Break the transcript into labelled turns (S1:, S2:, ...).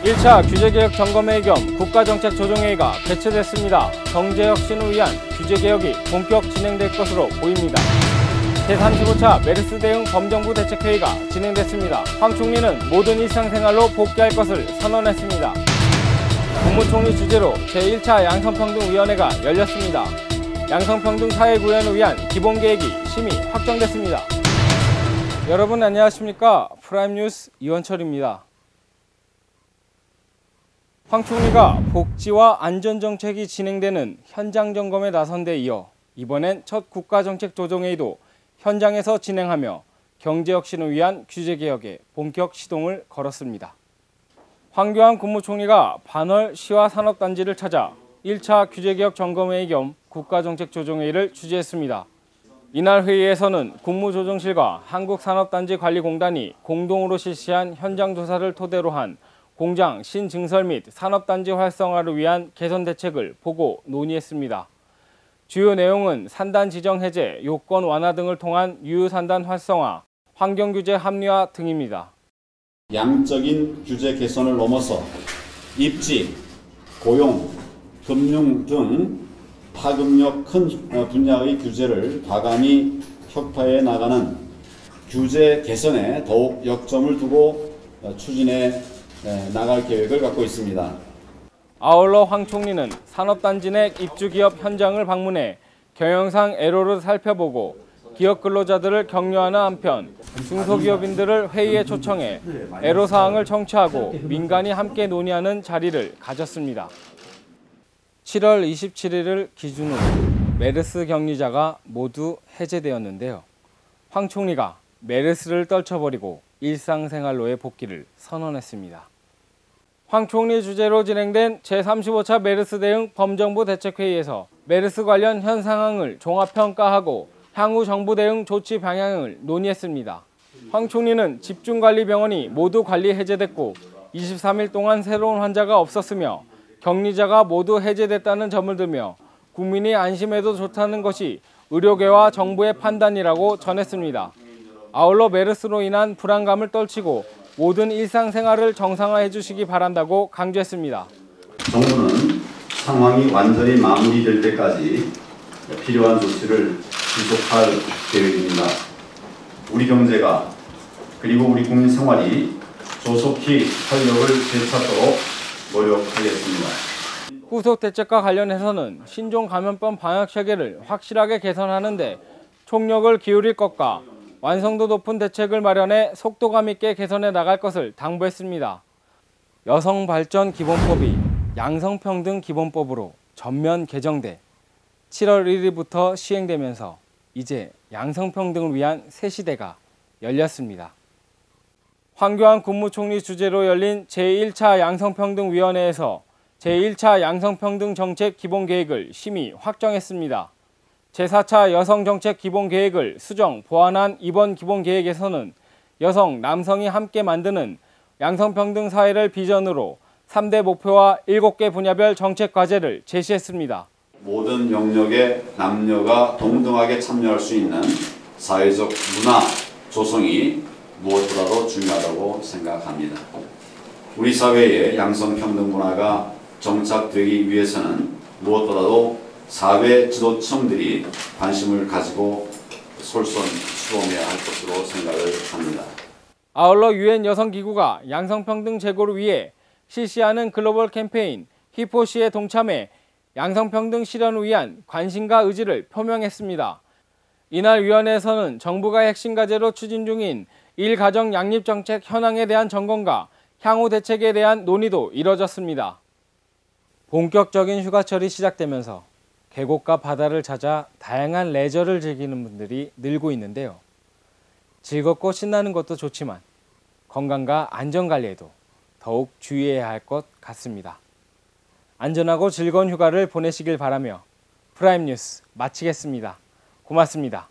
S1: 1차 규제개혁 점검회의 겸 국가정책조정회의가 개최됐습니다. 경제혁신을 위한 규제개혁이 본격 진행될 것으로 보입니다. 제35차 메르스 대응 범정부 대책회의가 진행됐습니다. 황 총리는 모든 일상생활로 복귀할 것을 선언했습니다. 국무총리 주재로 제1차 양성평등위원회가 열렸습니다. 양성평등 사회구현을 위한 기본계획이 심의 확정됐습니다. 여러분 안녕하십니까? 프라임뉴스 이원철입니다. 황 총리가 복지와 안전정책이 진행되는 현장 점검에 나선 데 이어 이번엔 첫 국가정책조정회의도 현장에서 진행하며 경제혁신을 위한 규제개혁에 본격 시동을 걸었습니다. 황교안 국무총리가 반월 시와 산업단지를 찾아 1차 규제개혁 점검회의 겸 국가정책조정회의를 주재했습니다. 이날 회의에서는 국무조정실과 한국산업단지관리공단이 공동으로 실시한 현장조사를 토대로 한 공장 신증설 및 산업단지 활성화를 위한 개선 대책을 보고 논의했습니다. 주요 내용은 산단 지정 해제, 요건 완화 등을 통한 유휴산단 활성화, 환경규제 합리화 등입니다.
S2: 양적인 규제 개선을 넘어서 입지, 고용, 금융 등 파급력 큰 분야의 규제를 과감히 혁파해 나가는 규제 개선에 더욱 역점을 두고 추진해 나갈 계획을 갖고 있습니다.
S1: 아울러 황 총리는 산업단지 내 입주기업 현장을 방문해 경영상 애로를 살펴보고 기업 근로자들을 격려하는 한편 중소기업인들을 회의에 초청해 애로사항을 청취하고 민간이 함께 논의하는 자리를 가졌습니다. 7월 27일을 기준으로 메르스 격리자가 모두 해제되었는데요. 황 총리가 메르스를 떨쳐버리고 일상생활로의 복귀를 선언했습니다. 황 총리 주재로 진행된 제35차 메르스 대응 범정부 대책회의에서 메르스 관련 현 상황을 종합평가하고 향후 정부 대응 조치 방향을 논의했습니다. 황 총리는 집중관리병원이 모두 관리 해제됐고 23일 동안 새로운 환자가 없었으며 격리자가 모두 해제됐다는 점을 들며 국민이 안심해도 좋다는 것이 의료계와 정부의 판단이라고 전했습니다. 아울러 메르스로 인한 불안감을 떨치고 모든 일상생활을 정상화해 주시기 바란다고 강조했습니다.
S2: 정부는 상황이 완전히 마무리될 때까지 필요한 조치를 지속할 계획입니다. 우리 경제가 그리고 우리 국민 생활이 조속히 활력을 되찾도록 노력하겠습니다.
S1: 후속 대책과 관련해서는 신종 감염병 방역 체계를 확실하게 개선하는 데 총력을 기울일 것과 완성도 높은 대책을 마련해 속도감 있게 개선해 나갈 것을 당부했습니다. 여성발전기본법이 양성평등기본법으로 전면 개정돼 7월 1일부터 시행되면서 이제 양성평등을 위한 새 시대가 열렸습니다. 황교안 국무총리 주재로 열린 제1차 양성평등위원회에서 제1차 양성평등 정책 기본계획을 심의 확정했습니다. 제4차 여성정책 기본계획을 수정, 보완한 이번 기본계획에서는 여성, 남성이 함께 만드는 양성평등 사회를 비전으로 3대 목표와 7개 분야별 정책 과제를 제시했습니다.
S2: 모든 영역의 남녀가 동등하게 참여할 수 있는 사회적 문화 조성이 무엇보다도 중요하다고 생각합니다. 우리 사회의 양성평등 문화가 정착되기 위해서는 무엇보다도 사회 지도층들이 관심을 가지고 솔선수범해야 할 것으로 생각을 합니다.
S1: 아울러 유엔 여성기구가 양성평등 제고를 위해 실시하는 글로벌 캠페인 히포시에 동참해 양성평등 실현을 위한 관심과 의지를 표명했습니다. 이날 위원회에서는 정부가 핵심 과제로 추진 중인 일가정 양립정책 현황에 대한 점검과 향후 대책에 대한 논의도 이뤄졌습니다. 본격적인 휴가철이 시작되면서 계곡과 바다를 찾아 다양한 레저를 즐기는 분들이 늘고 있는데요. 즐겁고 신나는 것도 좋지만 건강과 안전관리에도 더욱 주의해야 할 것 같습니다. 안전하고 즐거운 휴가를 보내시길 바라며 프라임뉴스 마치겠습니다. 고맙습니다.